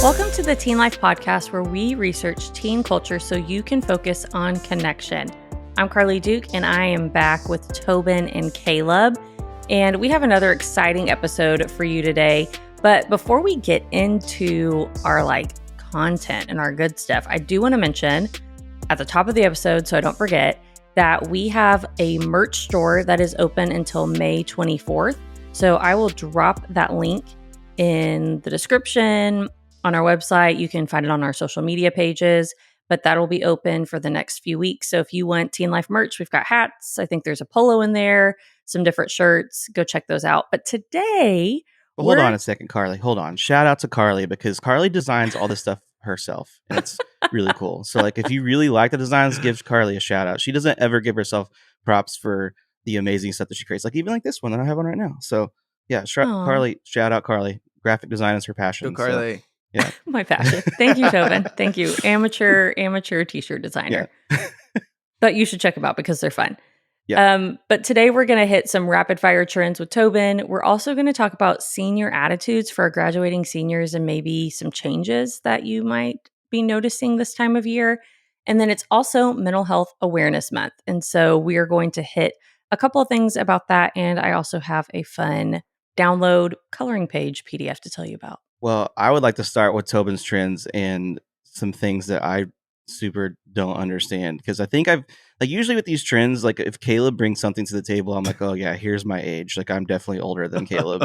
Welcome to the Teen Life Podcast, where we research teen culture so you can focus on connection. I'm Karlie Duke, and I am back with Tobin and Caleb, and we have another exciting episode for you today. But before we get into our content and our good stuff, I do want to mention at the top of the episode, so I don't forget, that we have a merch store that is open until May 24th. So I will drop that link in the description on our website. You can find it on our social media pages, but that'll be open for the next few weeks. So if you want Teen Life merch, we've got hats. I think there's a polo in there, some different shirts. Go check those out. But today, hold on a second, Karlie. Hold on. Shout out to Karlie, because Karlie designs all this stuff herself, and it's really cool. So if you really like the designs, give Karlie a shout out. She doesn't ever give herself props for the amazing stuff that she creates, even this one that I have on right now. So yeah, Karlie, shout out Karlie. Graphic design is her passion. Go Karlie. So, yeah. My passion. Thank you, Tobin. Thank you. Amateur t-shirt designer. Yeah. But you should check them out because they're fun. Yeah. But today we're going to hit some rapid fire trends with Tobin. We're also going to talk about senior attitudes for our graduating seniors and maybe some changes that you might be noticing this time of year. And then it's also Mental Health Awareness Month. And so we are going to hit a couple of things about that. And I also have a fun download coloring page PDF to tell you about. Well, I would like to start with Tobin's trends and some things that I super don't understand, because I think I've usually with these trends, if Caleb brings something to the table, I'm like, oh yeah, here's my age. I'm definitely older than Caleb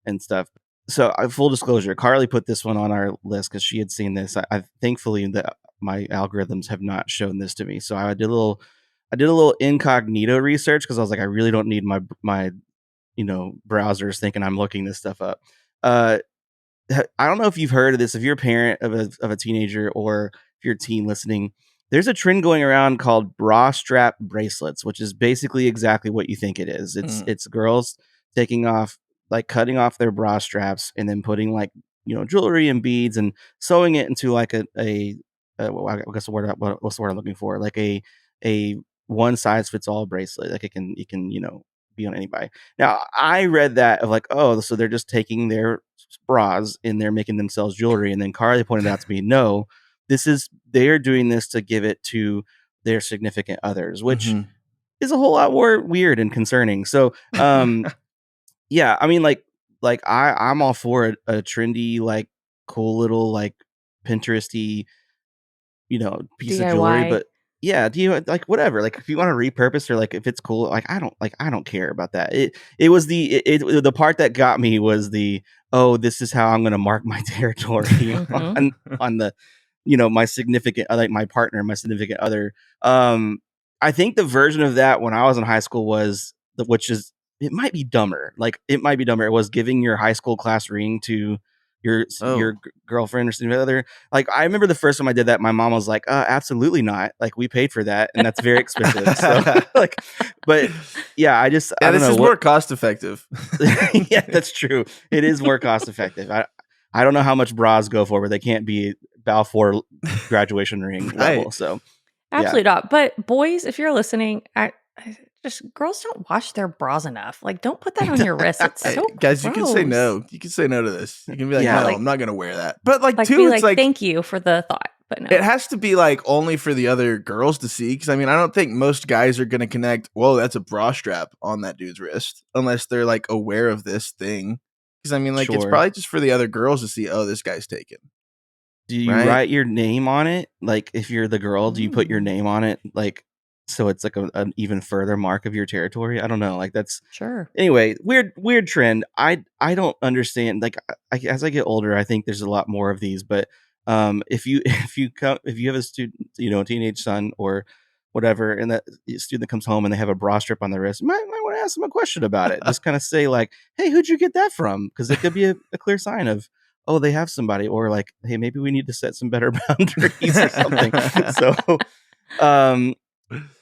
and stuff. So full disclosure, Karlie put this one on our list because she had seen this. I thankfully that my algorithms have not shown this to me. So I did a little incognito research because I was like, I really don't need my browsers thinking I'm looking this stuff up. I don't know if you've heard of this. If you're a parent of a teenager, or if you're a teen listening, there's a trend going around called bra strap bracelets, which is basically exactly what you think it is. It's girls taking off, cutting off their bra straps and then putting jewelry and beads and sewing it into I guess what's the word I'm looking for? A one size fits all bracelet. It can be on anybody. Now I read that of so they're just taking their bras and they're making themselves jewelry, and then Karlie pointed out to me, no, they're doing this to give it to their significant others, which is a whole lot more weird and concerning. So yeah, I mean I'm all for a trendy cool little Pinteresty piece DIY. of jewelry, but yeah, do you whatever? If you want to repurpose, or if it's cool, I don't care about that. It was the part that got me was this is how I'm going to mark my territory on the my significant, my partner, my significant other. I think the version of that when I was in high school was it might be dumber. It was giving your high school class ring to your girlfriend or significant other. I remember the first time I did that, my mom was like, absolutely not. We paid for that, and that's very expensive. So but yeah, I don't know. This is more cost effective. Yeah, that's true. It is more cost effective. I don't know how much bras go for, but they can't be Balfour graduation ring level. So absolutely not. But boys, if you're listening, girls don't wash their bras enough. Don't put that on your wrist. It's so guys, gross. you can say no. You can say no to this. You can be no, I'm not going to wear that. But it's thank you for the thought. But no. It has to be only for the other girls to see. Because I don't think most guys are going to connect, whoa, that's a bra strap on that dude's wrist, unless they're aware of this thing. Because Sure. It's probably just for the other girls to see, oh, this guy's taken. Do you write your name on it? If you're the girl, do you put your name on it? So it's an even further mark of your territory. I don't know. That's sure. Anyway, weird trend. I don't understand. As I get older, I think there's a lot more of these. But if you have a student, a teenage son or whatever, and that student comes home and they have a bra strap on their wrist, you might want to ask them a question about it. Just kind of say hey, who'd you get that from? Because it could be a clear sign of, oh, they have somebody, or hey, maybe we need to set some better boundaries or something. So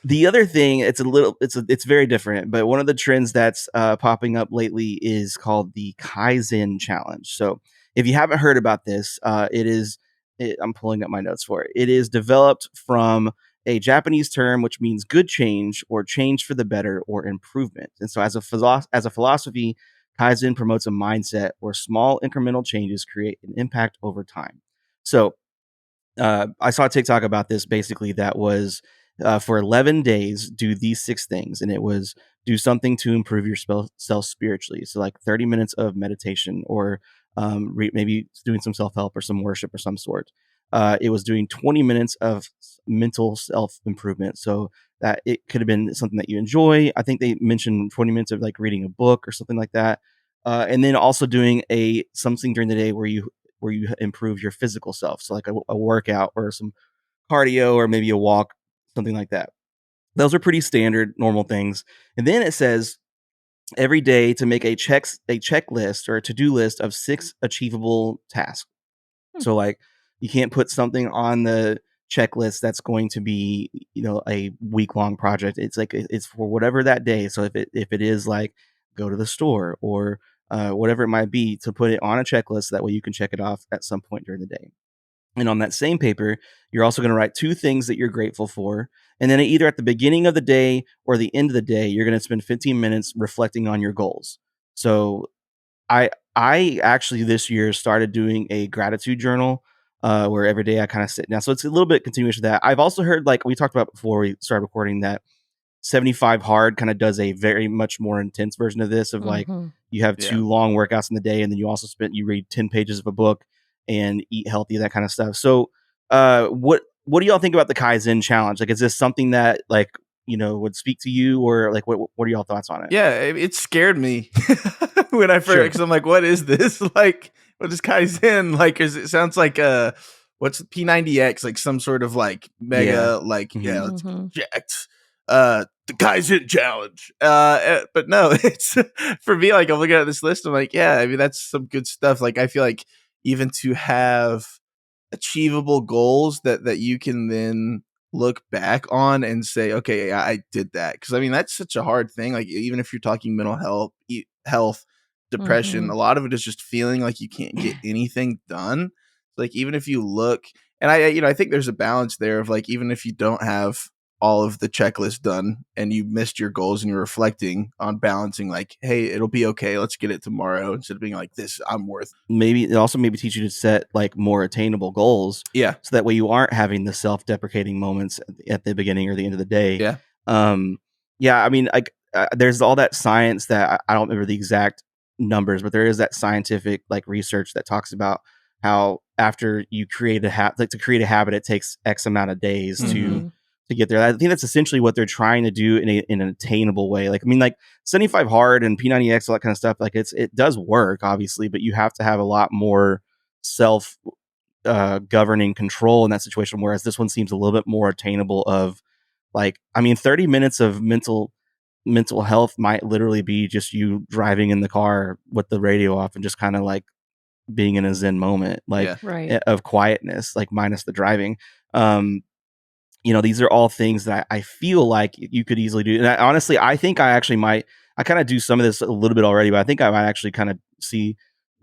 the other thing, it's very different, but one of the trends that's popping up lately is called the Kaizen challenge. So if you haven't heard about this, I'm pulling up my notes for it. It is developed from a Japanese term which means good change, or change for the better, or improvement. And so as a philosophy, Kaizen promotes a mindset where small incremental changes create an impact over time. So I saw a TikTok about this. Basically, that was for 11 days, do these 6 things. And it was do something to improve yourself spiritually. So, like 30 minutes of meditation, or maybe doing some self help or some worship or some sort. It was doing 20 minutes of mental self improvement. So, that it could have been something that you enjoy. I think they mentioned 20 minutes of like reading a book or something like that. And then also doing something during the day where you improve your physical self. So like a workout or some cardio or maybe a walk, something like that. Those are pretty standard, normal things. And then it says every day to make a checklist or a to-do list of 6 achievable tasks. So like you can't put something on the checklist that's going to be, a week-long project. It's like it's for whatever that day. So if it is like go to the store or whatever it might be, to put it on a checklist, that way you can check it off at some point during the day. And on that same paper, you're also going to write 2 things that you're grateful for. And then either at the beginning of the day or the end of the day, you're going to spend 15 minutes reflecting on your goals. So I actually this year started doing a gratitude journal where every day I kind of sit down. So it's a little bit continuous of that. I've also heard, like we talked about before we started recording, that 75 hard kind of does a very much more intense version of this, of like you have 2 long workouts in the day, and then you read 10 pages of a book and eat healthy, that kind of stuff. So what do y'all think about the Kaizen challenge? Like, is this something that like would speak to you, or like what are y'all thoughts on it? Yeah, it scared me when I first, because I'm like, what is this? Like, what is Kaizen? Like, it sounds like what's P90X, like some sort of like mega, let's get jacked. The Kaizen challenge. But no, it's for me, like I'm looking at this list, I'm like, yeah, I mean that's some good stuff. Like I feel like even to have achievable goals that you can then look back on and say, okay, I did that. Because I mean, that's such a hard thing. Like even if you're talking mental health, depression, a lot of it is just feeling like you can't get anything done. Like even if you look, and I think there's a balance there of like even if you don't have all of the checklist done and you missed your goals and you're reflecting on balancing, like, hey, it'll be okay, let's get it tomorrow, instead of being like, this I'm worth. Maybe it also maybe teach you to set like more attainable goals. Yeah. So that way you aren't having the self-deprecating moments at the beginning or the end of the day. Yeah. Yeah. I mean, like there's all that science that I don't remember the exact numbers, but there is that scientific like research that talks about how after you create to create a habit, it takes X amount of days to get there. I think that's essentially what they're trying to do in an attainable way. Like, I mean, like 75 hard and P90X, all that kind of stuff. Like it does work, obviously, but you have to have a lot more self governing control in that situation. Whereas this one seems a little bit more attainable of like, I mean, 30 minutes of mental health might literally be just you driving in the car with the radio off and just kind of like being in a Zen moment, like of quietness, like minus the driving. These are all things that I feel like you could easily do. And honestly, I think I kind of do some of this a little bit already, but I think I might actually kind of see,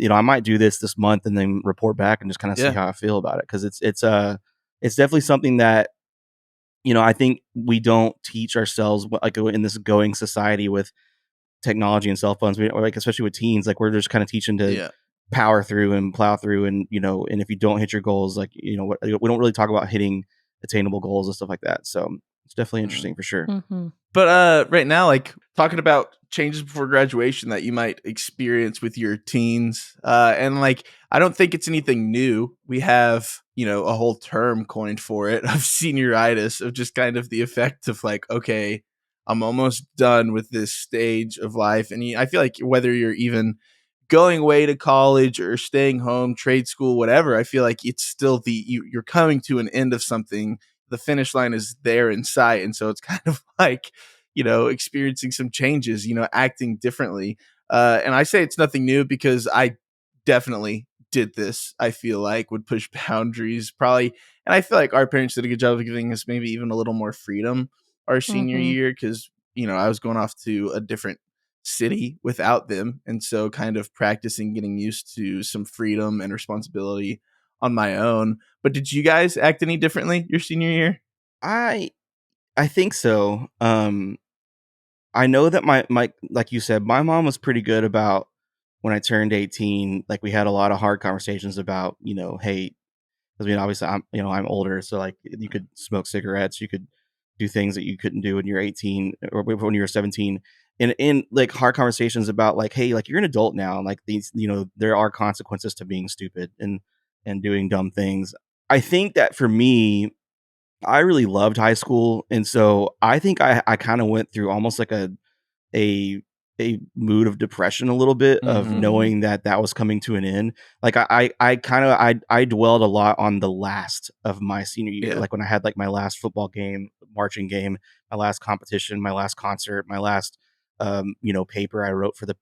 I might do this month and then report back and just kind of see how I feel about it. Cause it's definitely something that, I think we don't teach ourselves, like in this going society with technology and cell phones, or like, especially with teens, like we're just kind of teaching to power through and plow through. And, and if you don't hit your goals, like, we don't really talk about hitting attainable goals and stuff like that. So it's definitely interesting for sure. But right now, like talking about changes before graduation that you might experience with your teens, and like I don't think it's anything new. We have a whole term coined for it of senioritis, of just kind of the effect of like, okay, I'm almost done with this stage of life. And I feel like whether you're even going away to college or staying home, trade school, whatever, I feel like it's still you're coming to an end of something. The finish line is there in sight. And so it's kind of like, experiencing some changes, acting differently. And I say it's nothing new because I definitely did this. I feel like would push boundaries probably. And I feel like our parents did a good job of giving us maybe even a little more freedom our senior year. Cause I was going off to a different city without them, and so kind of practicing getting used to some freedom and responsibility on my own. But did you guys act any differently your senior year? I think so. I know that my like you said, my mom was pretty good about when I turned 18. Like we had a lot of hard conversations about, hey, I mean, obviously I'm older, so like you could smoke cigarettes, you could do things that you couldn't do when you're 18 or when you were 17. And in like hard conversations about like, hey, like you're an adult now, like these, there are consequences to being stupid and doing dumb things. I think that for me, I really loved high school, and so I think I kind of went through almost like a a mood of depression a little bit of Mhm. Mhm. knowing that that was coming to an end. Like I kind of I dwelled a lot on the last of my senior year, Yeah. like when I had like my last football game, marching game, my last competition, my last concert, my last paper I wrote for the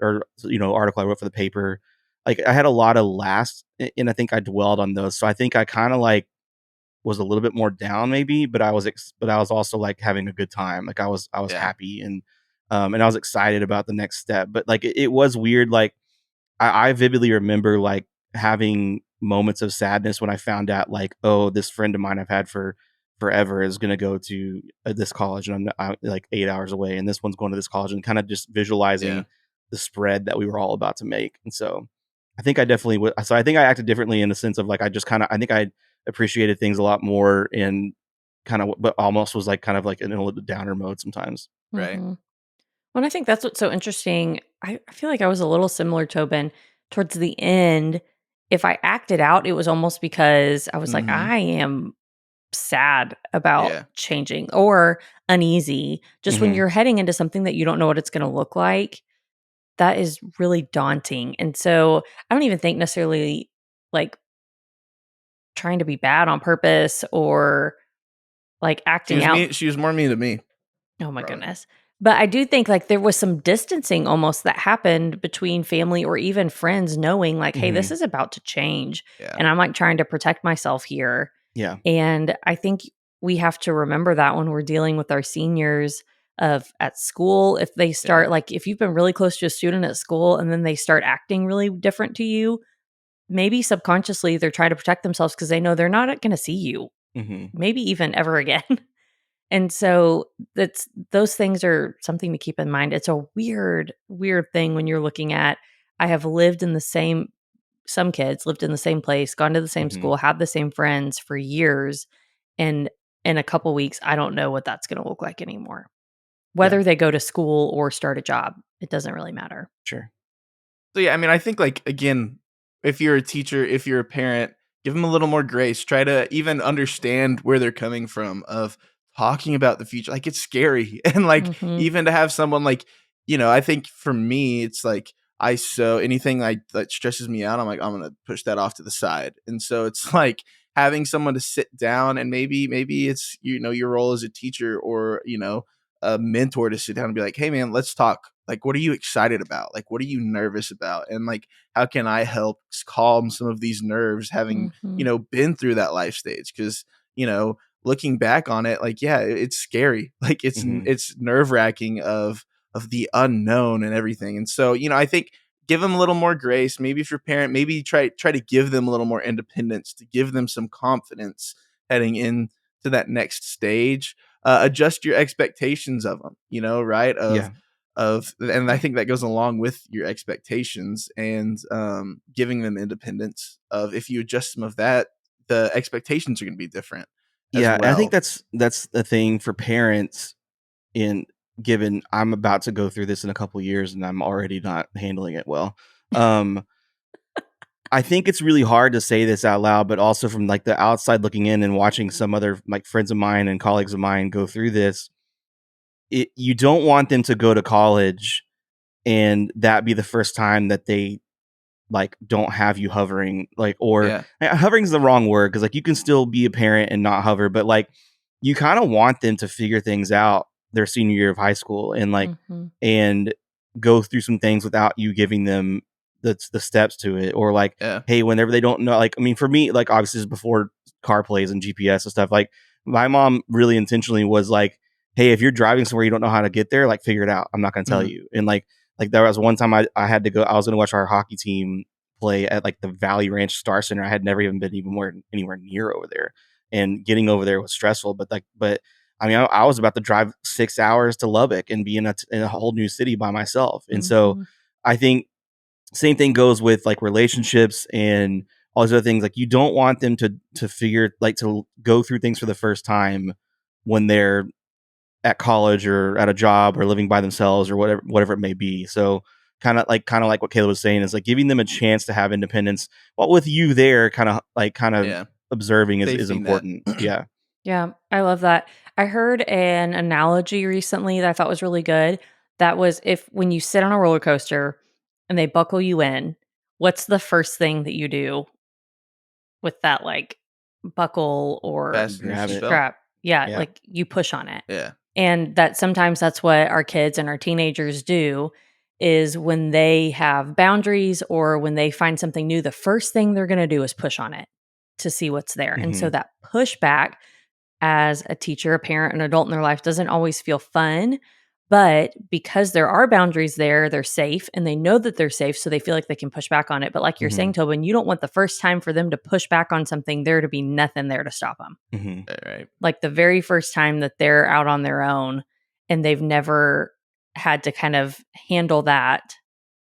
article I wrote for the paper. Like I had a lot of last, and I think I dwelled on those. So I think I kind of like was a little bit more down maybe, but but I was also like having a good time. Like I was Yeah. happy and I was excited about the next step. But like it was weird. Like I vividly remember like having moments of sadness when I found out like, oh, this friend of mine I've had for forever is going to go to this college, and I'm like 8 hours away, and this one's going to this college, and kind of just Yeah. visualizing the spread that we were all about to make. And so I think I definitely would. So I think I acted differently in the sense of like I think I appreciated things a lot more and kind of, but almost was like kind of like in a little bit downer mode sometimes. Right. Mhm. Well, and I think that's what's so interesting. I feel like I was a little similar, Tobin. Towards the end, if I acted out, it was almost because I was like, Mhm. I am sad about Yeah. changing or uneasy. Just when Hmm. you're heading into something that you don't know what it's going to look like, that is really daunting. And so I don't even think necessarily like trying to be bad on purpose or like acting out. She was more mean to me, Oh my probably. goodness. But I do think like there was some distancing almost that happened between family or even friends knowing like, hey, Hmm. this is about to change. Yeah. And I'm like trying to protect myself here. Yeah. And I think we have to remember that when we're dealing with our seniors of at school, if they Yeah. start like if you've been really close to a student at school and then they start acting really different to you, maybe subconsciously they're trying to protect themselves because they know they're not going to see you, Hmm. maybe even ever again. And so that's those things are something to keep in mind. It's a weird, weird thing when you're looking at I have lived in the same some kids lived in the same place, gone to the same Hmm. school, had the same friends for years, and in a couple weeks, I don't know what that's going to look like anymore. Yeah. Whether they go to school or start a job, it doesn't really matter. Sure. So yeah, I mean, I think like again, if you're a teacher, if you're a parent, give them a little more grace. Try to even understand where they're coming from of talking about the future. Like it's scary. And like Mhm. even to have someone like, I think for me, it's like anything like that stresses me out, I'm like, I'm gonna push that off to the side. And so it's like having someone to sit down and maybe it's your role as a teacher or a mentor to sit down and be like, hey man, let's talk. Like, what are you excited about? Like, what are you nervous about? And like, how can I help calm some of these nerves having, Mhm. been through that life stage? Cause, looking back on it, like, yeah, it's scary. Like Hmm. it's nerve wracking of the unknown and everything. And so, I think give them a little more grace. Maybe if you're a parent, maybe try to give them a little more independence, to give them some confidence heading into that next stage. Adjust your expectations of them, right? Yeah. And I think that goes along with your expectations and giving them independence of if you adjust some of that, the expectations are going to be different as Yeah. And I think well. that's the thing for parents in given I'm about to go through this in a couple years and I'm already not handling it well. Um, I think it's really hard to say this out loud, but also from like the outside looking in and watching some other like friends of mine and colleagues of mine go through this, you don't want them to go to college and that be the first time that they like don't have you hovering, like, or Yeah. hovering is the wrong word because like you can still be a parent and not hover, but like you kind of want them to figure things out their senior year of high school and like Mhm. and go through some things without you giving them the steps to it, or like, Yeah. hey, whenever they don't know, like, I mean, for me, like obviously this is before car plays and GPS and stuff, like my mom really intentionally was like, hey, if you're driving somewhere you don't know how to get there, like figure it out, I'm not going to tell Mhm. you. And like there was one time I had to go, I was going to watch our hockey team play at like the Valley Ranch Star Center. I had never even been anywhere near over there, and getting over there was stressful. But I mean, I was about to drive 6 hours to Lubbock and be in a whole new city by myself. And so Mhm. I think same thing goes with like relationships and all these other things. Like, you don't want them to figure, like, to go through things for the first time when they're at college or at a job or living by themselves or whatever it may be. So kind of like what Caleb was saying is like giving them a chance to have independence while with you there, kind of Yeah. observing is Safety net. important. Yeah. Yeah, I love that. I heard an analogy recently that I thought was really good. That was, if when you sit on a roller coaster and they buckle you in, what's the first thing that you do with that, like, buckle or Fasten your Grab it. seatbelt. strap? Yeah, Yeah. like you push on it. Yeah. And that sometimes that's what our kids and our teenagers do, is when they have boundaries or when they find something new, the first thing they're going to do is push on it to see what's there. And so that pushback, as a teacher, a parent, an adult in their life, doesn't always feel fun. But because there are boundaries there, they're safe and they know that they're safe. So they feel like they can push back on it. But like you're saying, Tobin, you don't want the first time for them to push back on something there to be nothing there to stop them. Right. Like the very first time that they're out on their own and they've never had to kind of handle that,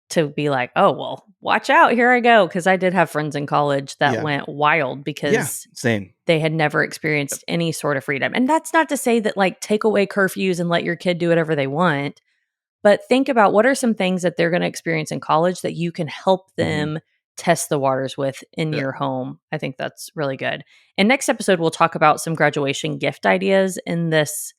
to be like, oh, well, watch out, here I go. Because I did have friends in college that went wild because Same. they had never experienced any sort of freedom. And that's not to say that, like, take away curfews and let your kid do whatever they want. But think about what are some things that they're going to experience in college that you can help them test the waters with in your home. I think that's really good. And next episode, we'll talk about some graduation gift ideas in this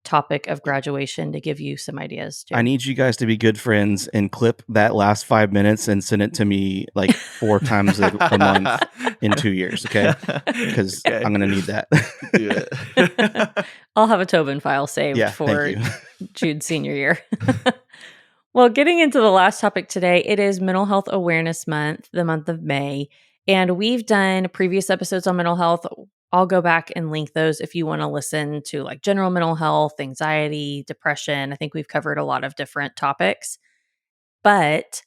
topic of graduation to give you some ideas too. I need you guys to be good friends and clip that last 5 minutes and send it to me like 4 times a month in 2 years, okay? Because I'm going to need that. Do it. I'll have a Tobin file saved for Jude's senior year. Well, getting into the last topic today, it is Mental Health Awareness Month, the month of May. And we've done previous episodes on mental health. I'll go back and link those if you want to listen to like general mental health, anxiety, depression. I think we've covered a lot of different topics. But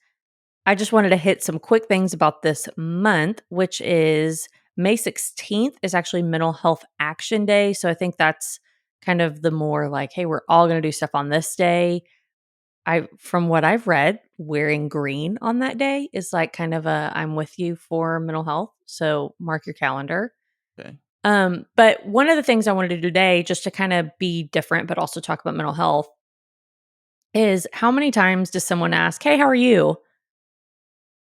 I just wanted to hit some quick things about this month, which is May 16th is actually Mental Health Action Day. So I think that's kind of the more like, hey, we're all going to do stuff on this day. From what I've read, wearing green on that day is like kind of a I'm with you for mental health. So mark your calendar. Okay. But one of the things I wanted to do today, just to kind of be different, but also talk about mental health, is how many times does someone ask, hey, how are you?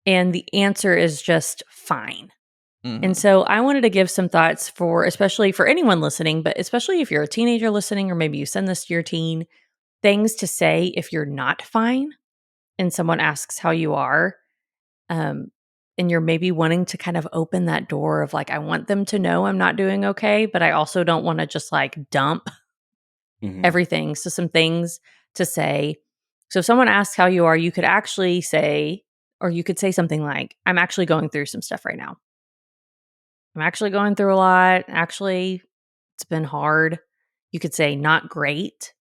And the answer is just fine. And so I wanted to give some thoughts for, especially for anyone listening, but especially if you're a teenager listening, or maybe you send this to your teen, things to say if you're not fine and someone asks how you are. And you're maybe wanting to kind of open that door of like, I want them to know I'm not doing okay, but I also don't want to just like dump everything. So some things to say. So if someone asks how you are, you could actually say, or you could say something like, I'm actually going through some stuff right now. I'm actually going through a lot. Actually, it's been hard. You could say not great.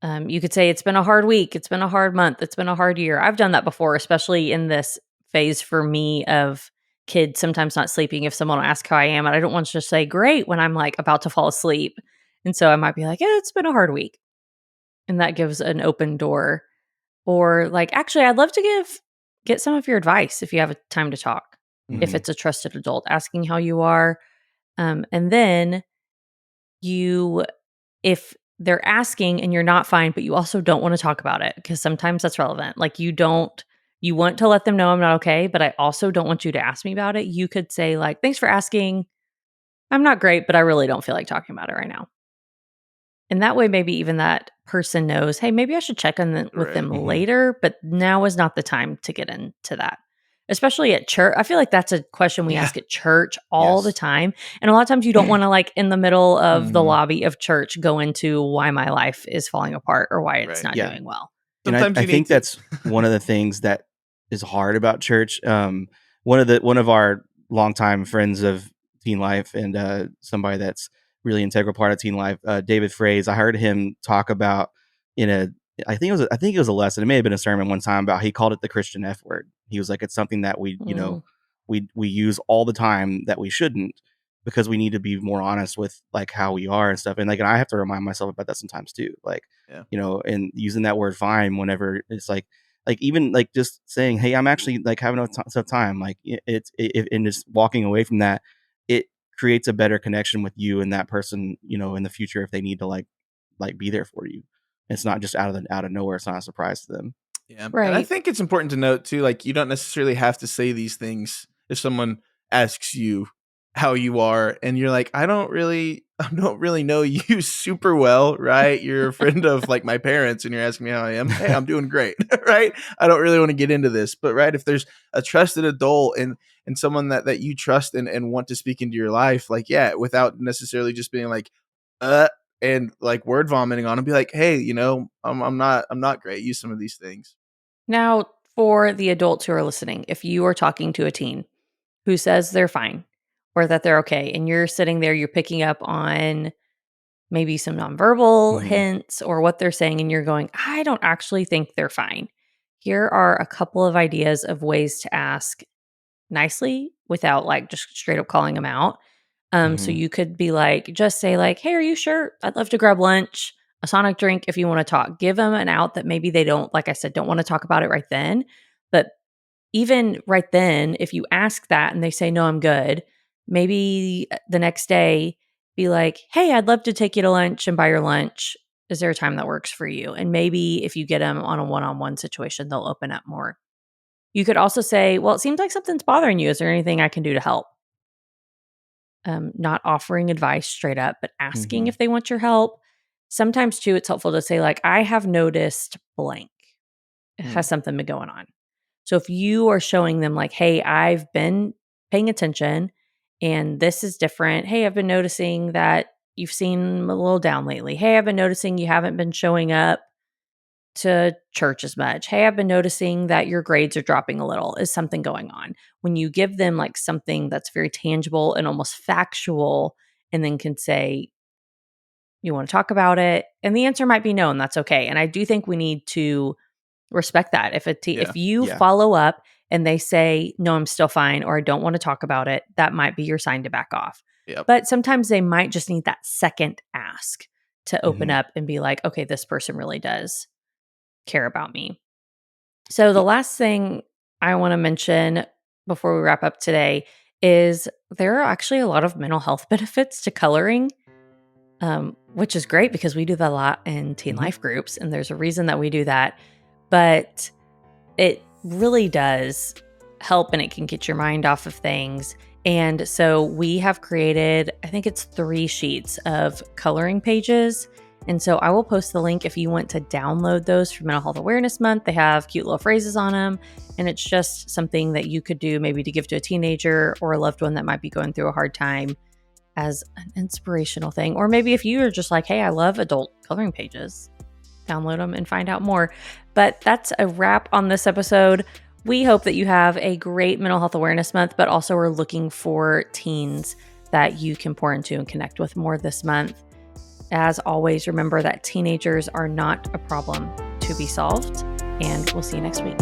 You could say it's been a hard week. It's been a hard month. It's been a hard year. I've done that before, especially in this phase for me of kids sometimes not sleeping. If someone will ask how I am, and I don't want to just say great when I'm like about to fall asleep. And so I might be like, it's been a hard week. And that gives an open door. Or like, actually, I'd love to get some of your advice if you have a time to talk. If it's a trusted adult asking how you are. And then if they're asking and you're not fine, but you also don't want to talk about it, because sometimes that's relevant. Like you want to let them know I'm not okay, but I also don't want you to ask me about it. You could say like, thanks for asking. I'm not great, but I really don't feel like talking about it right now. And that way, maybe even that person knows, hey, maybe I should check on with them later, but now is not the time to get into that. Especially at church. I feel like that's a question we ask at church all the time. And a lot of times you don't want to like in the middle of the lobby of church go into why my life is falling apart or why it's not doing well. And I think that's one of the things that is hard about church. One of our longtime friends of teen life and somebody that's really integral part of teen life, David Fraze. I heard him talk about I think it was a lesson. It may have been a sermon one time about, he called it the Christian F word. He was like, it's something that we use all the time that we shouldn't, because we need to be more honest with like how we are and stuff. And like, and I have to remind myself about that sometimes too. Like, and using that word fine whenever it's like, like even like just saying, hey, I'm actually like having a tough time, like and just walking away from that, it creates a better connection with you and that person, in the future if they need to like be there for you. It's not just out of nowhere. It's not a surprise to them. Yeah. And I Right. think it's important to note too, like you don't necessarily have to say these things if someone asks you how you are and you're like, I don't really know you super well, right? You're a friend of like my parents and you're asking me how I am. Hey, I'm doing great. Right. I don't really want to get into this. But right, if there's a trusted adult and someone that you trust and want to speak into your life, like, yeah, without necessarily just being like, uh and like word vomiting on them, be like, hey, I'm not great. Use some of these things. Now, for the adults who are listening, if you are talking to a teen who says they're fine or that they're okay, and you're sitting there, you're picking up on maybe some nonverbal Mhm. hints or what they're saying, and you're going, I don't actually think they're fine. Here are a couple of ideas of ways to ask nicely without like just straight up calling them out. So Mhm. you could be like, just say like, hey, are you sure? I'd love to grab lunch, a sonic drink if you want to talk. Give them an out that maybe they don't, like I said, don't want to talk about it right then. But even right then, if you ask that and they say, no, I'm good, maybe the next day be like, hey, I'd love to take you to lunch and buy your lunch. Is there a time that works for you? And maybe if you get them on a one-on-one situation, they'll open up more. You could also say, well, it seems like something's bothering you. Is there anything I can do to help? Not offering advice straight up, but asking Mhm. if they want your help. Sometimes too, it's helpful to say like, I have noticed blank Hmm. has something been going on. So if you are showing them like, hey, I've been paying attention and this is different. Hey, I've been noticing that you've seen a little down lately. Hey, I've been noticing you haven't been showing up to church as much. Hey, I've been noticing that your grades are dropping a little. Is something going on? When you give them like something that's very tangible and almost factual, and then can say, you want to talk about it? And the answer might be no, and that's okay. And I do think we need to respect that. Yeah. If you Yeah. follow up and they say, no, I'm still fine, or I don't want to talk about it, that might be your sign to back off. Yep. But sometimes they might just need that second ask to open Mhm. up and be like, okay, this person really does care about me. So, the Y- last thing I want to mention before we wrap up today is there are actually a lot of mental health benefits to coloring, which is great because we do that a lot in teen Mhm. life groups, and there's a reason that we do that. But it really does help and it can get your mind off of things. And so we have created, I think it's 3 sheets of coloring pages. And so I will post the link if you want to download those for Mental Health Awareness Month. They have cute little phrases on them. And it's just something that you could do maybe to give to a teenager or a loved one that might be going through a hard time as an inspirational thing. Or maybe if you are just like, hey, I love adult coloring pages, download them and find out more. But that's a wrap on this episode. We hope that you have a great Mental Health Awareness Month, but also we're looking for teens that you can pour into and connect with more this month. As always, remember that teenagers are not a problem to be solved, and we'll see you next week.